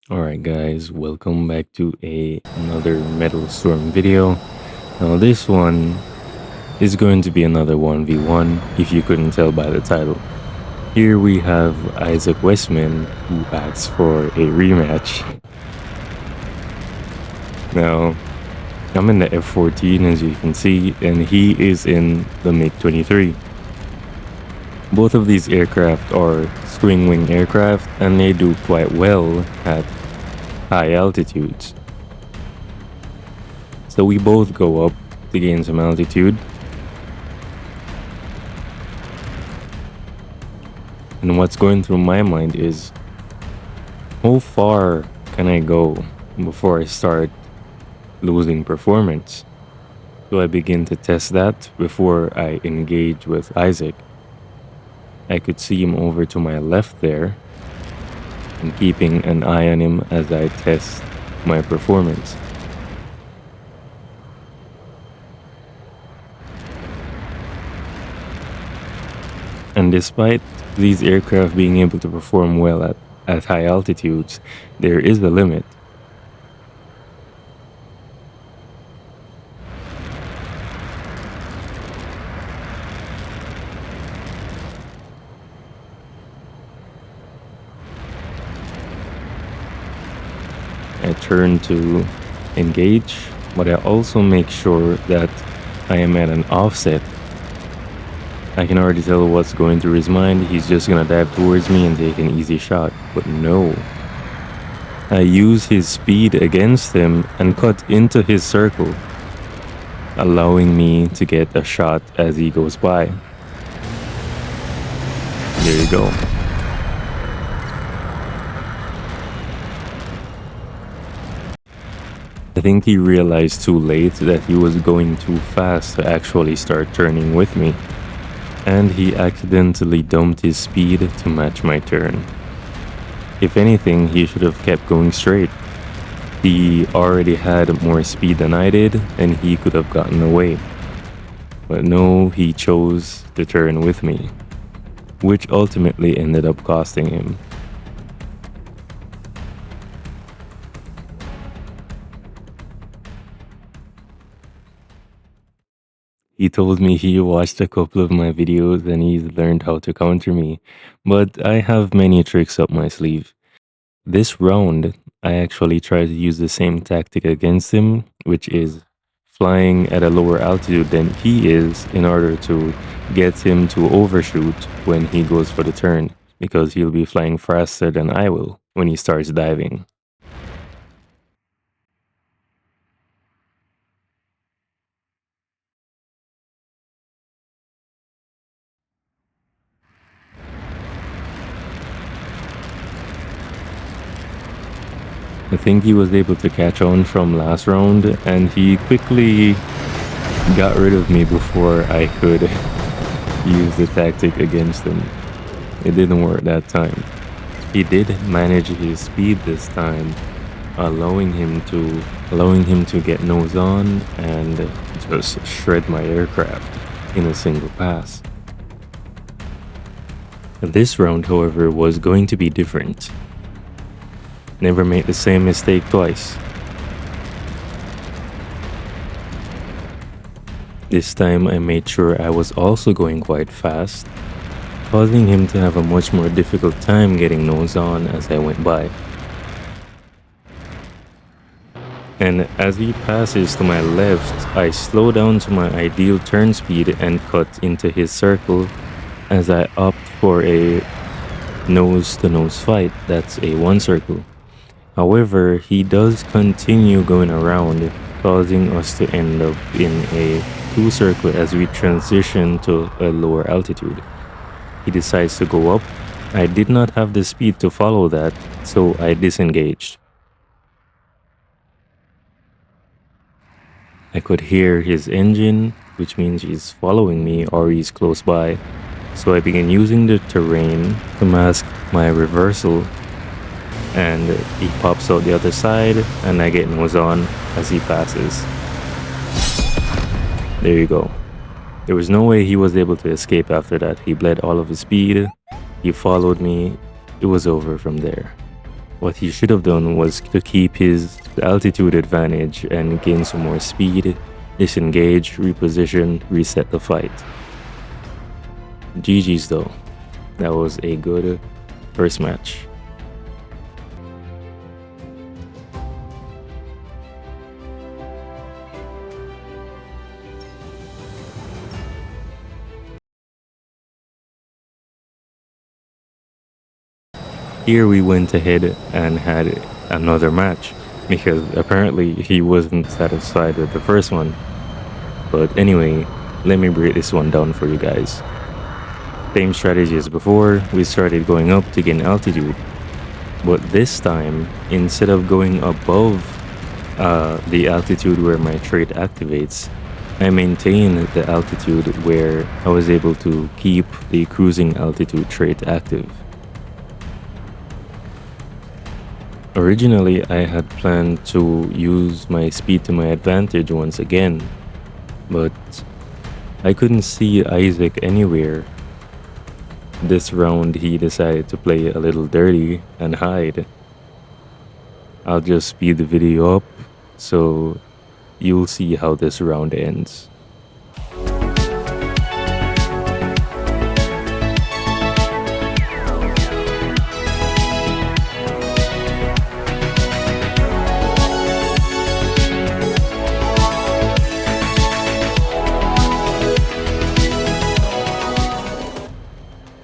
Alright guys, welcome back to another Metalstorm video. Now this one is going to be another 1v1 if you couldn't tell by the title. Here we have Isaacwestman who asks for a rematch. Now I'm in the F-14 as you can see, and he is in the MiG-23. Both of these aircraft are swing wing aircraft and they do quite well at high altitudes. So we both go up to gain some altitude. And what's going through my mind is, how far can I go before I start losing performance? So I begin to test that before I engage with Isaac. I could see him over to my left there, and keeping an eye on him as I test my performance. And despite these aircraft being able to perform well at high altitudes, there is a limit. I turn to engage, but I also make sure that I am at an offset. I can already tell what's going through his mind. He's just gonna dive towards me and take an easy shot. But no. I use his speed against him and cut into his circle, allowing me to get a shot as he goes by. There you go. I think he realized too late that he was going too fast to actually start turning with me, and he accidentally dumped his speed to match my turn. If anything, he should have kept going straight. He already had more speed than I did, and he could have gotten away. But no, he chose to turn with me, which ultimately ended up costing him. He told me he watched a couple of my videos and he's learned how to counter me, but I have many tricks up my sleeve. This round, I actually tried to use the same tactic against him, which is flying at a lower altitude than he is in order to get him to overshoot when he goes for the turn, because he'll be flying faster than I will when he starts diving. I think he was able to catch on from last round, and he quickly got rid of me before I could use the tactic against him. It didn't work that time. He did manage his speed this time, allowing him to get nose on and just shred my aircraft in a single pass. This round, however, was going to be different. Never make the same mistake twice. This time I made sure I was also going quite fast, causing him to have a much more difficult time getting nose on as I went by. And as he passes to my left, I slow down to my ideal turn speed and cut into his circle as I opt for a nose-to-nose fight. That's a one circle. However, he does continue going around, causing us to end up in a two circle as we transition to a lower altitude. He decides to go up. I did not have the speed to follow that, so I disengaged. I could hear his engine, which means he's following me or he's close by. So I began using the terrain to mask my reversal, and he pops out the other side and I get nose on as he passes. There you go. There was no way he was able to escape after that. He bled all of his speed. He followed me. It was over from there. What he should have done was to keep his altitude advantage and gain some more speed, disengage, reposition, reset the fight. GG's though. That was a good first match. Here we went ahead and had another match because apparently he wasn't satisfied with the first one. But anyway, let me break this one down for you guys. Same strategy as before, we started going up to gain altitude. But this time, instead of going above the altitude where my trait activates, I maintained the altitude where I was able to keep the cruising altitude trait active. Originally, I had planned to use my speed to my advantage once again, but I couldn't see Isaac anywhere. This round, he decided to play a little dirty and hide. I'll just speed the video up so you'll see how this round ends.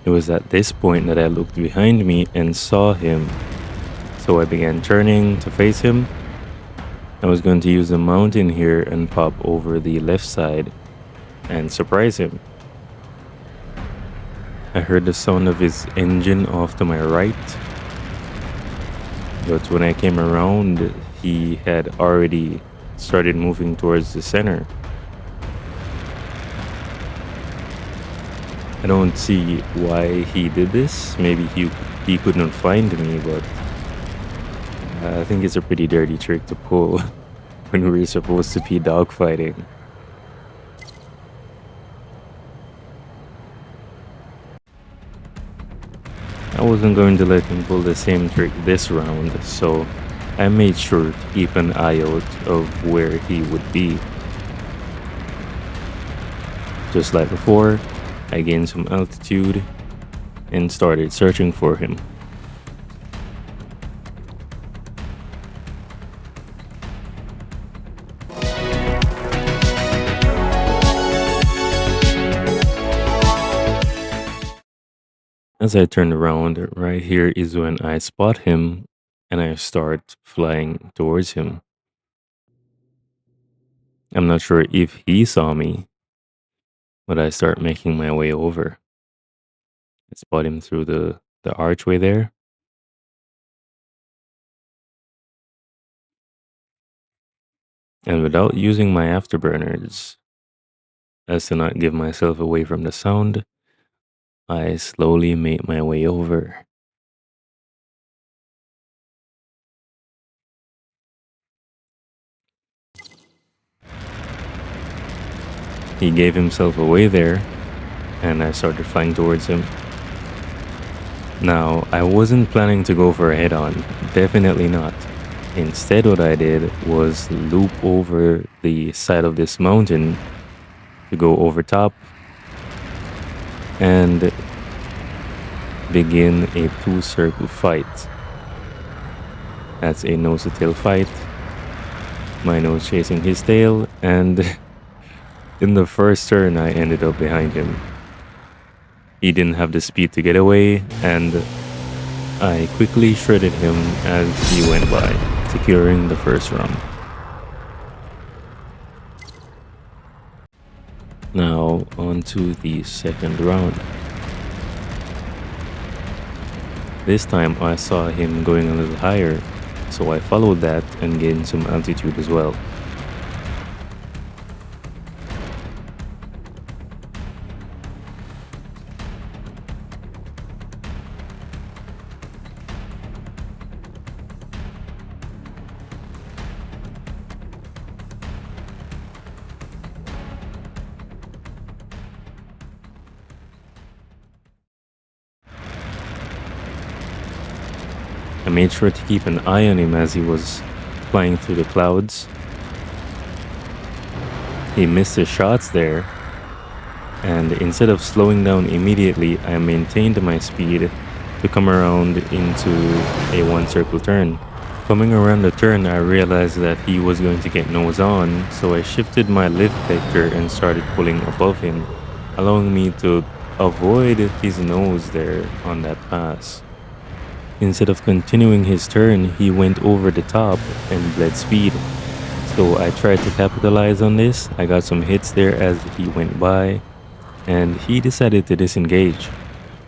It was at this point that I looked behind me and saw him. So I began turning to face him. I was going to use the mountain here and pop over the left side and surprise him. I heard the sound of his engine off to my right. But when I came around, he had already started moving towards the center. I don't see why he did this. Maybe he could not find me, but I think it's a pretty dirty trick to pull when we're supposed to be dogfighting. I wasn't going to let him pull the same trick this round, so I made sure to keep an eye out of where he would be. Just like before, I gained some altitude and started searching for him. As I turn around, right here is when I spot him and I start flying towards him. I'm not sure if he saw me, but I start making my way over. I spot him through the archway there. And without using my afterburners, as to not give myself away from the sound, I slowly make my way over. He gave himself away there, and I started flying towards him. Now, I wasn't planning to go for a head-on, definitely not. Instead, what I did was loop over the side of this mountain to go over top and begin a two-circle fight. That's a nose-to-tail fight. My nose chasing his tail, and in the first turn, I ended up behind him. He didn't have the speed to get away, and I quickly shredded him as he went by, securing the first round. Now, on to the second round. This time, I saw him going a little higher, so I followed that and gained some altitude as well. I made sure to keep an eye on him as he was flying through the clouds. He missed his shots there, and instead of slowing down immediately, I maintained my speed to come around into a one circle turn. Coming around the turn, I realized that he was going to get nose on, so I shifted my lift vector and started pulling above him, allowing me to avoid his nose there on that pass. Instead of continuing his turn, he went over the top and bled speed. So I tried to capitalize on this. I got some hits there as he went by, and he decided to disengage.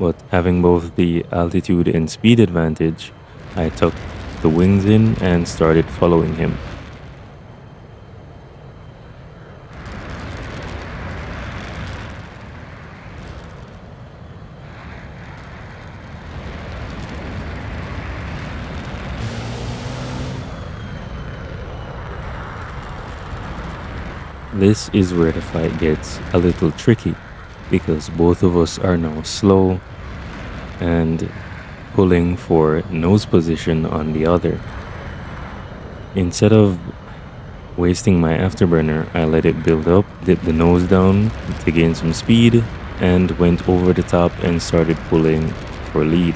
But having both the altitude and speed advantage, I took the wings in and started following him. This is where the fight gets a little tricky because both of us are now slow and pulling for nose position on the other. Instead of wasting my afterburner, I let it build up, dipped the nose down to gain some speed, and went over the top and started pulling for lead.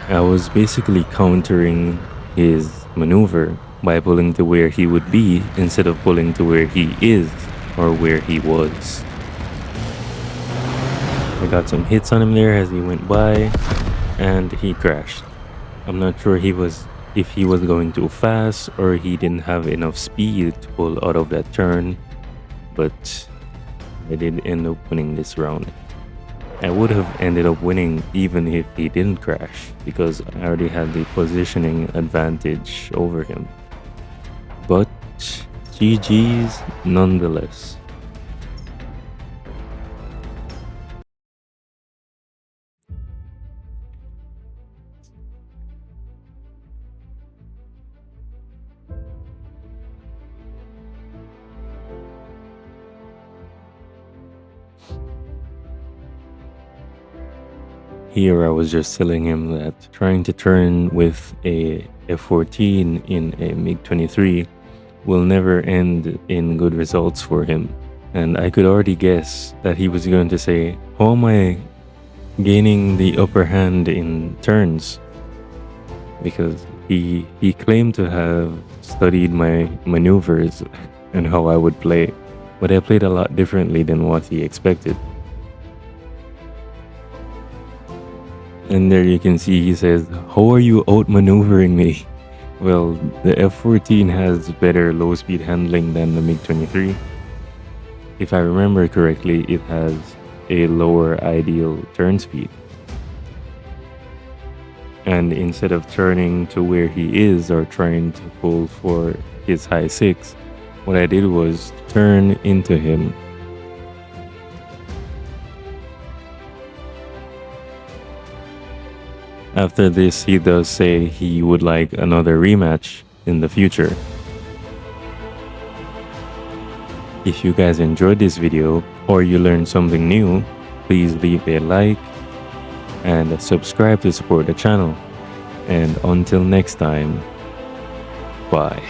I was basically countering his maneuver by pulling to where he would be instead of pulling to where he is or where he was. I got some hits on him there as he went by, and he crashed. I'm not sure if he was going too fast or he didn't have enough speed to pull out of that turn, but I did end up winning this round. I would have ended up winning even if he didn't crash because I already had the positioning advantage over him. But GG's nonetheless. Here I was just telling him that trying to turn with a F-14 in a MiG-23 will never end in good results for him. And I could already guess that he was going to say, how am I gaining the upper hand in turns? Because he claimed to have studied my maneuvers and how I would play, but I played a lot differently than what he expected. And there you can see he says, how are you outmaneuvering me? Well, the F-14 has better low-speed handling than the MiG-23. If I remember correctly, it has a lower ideal turn speed. And instead of turning to where he is or trying to pull for his high 6, what I did was turn into him. After this, he does say he would like another rematch in the future. If you guys enjoyed this video or you learned something new, please leave a like and subscribe to support the channel. And until next time, bye.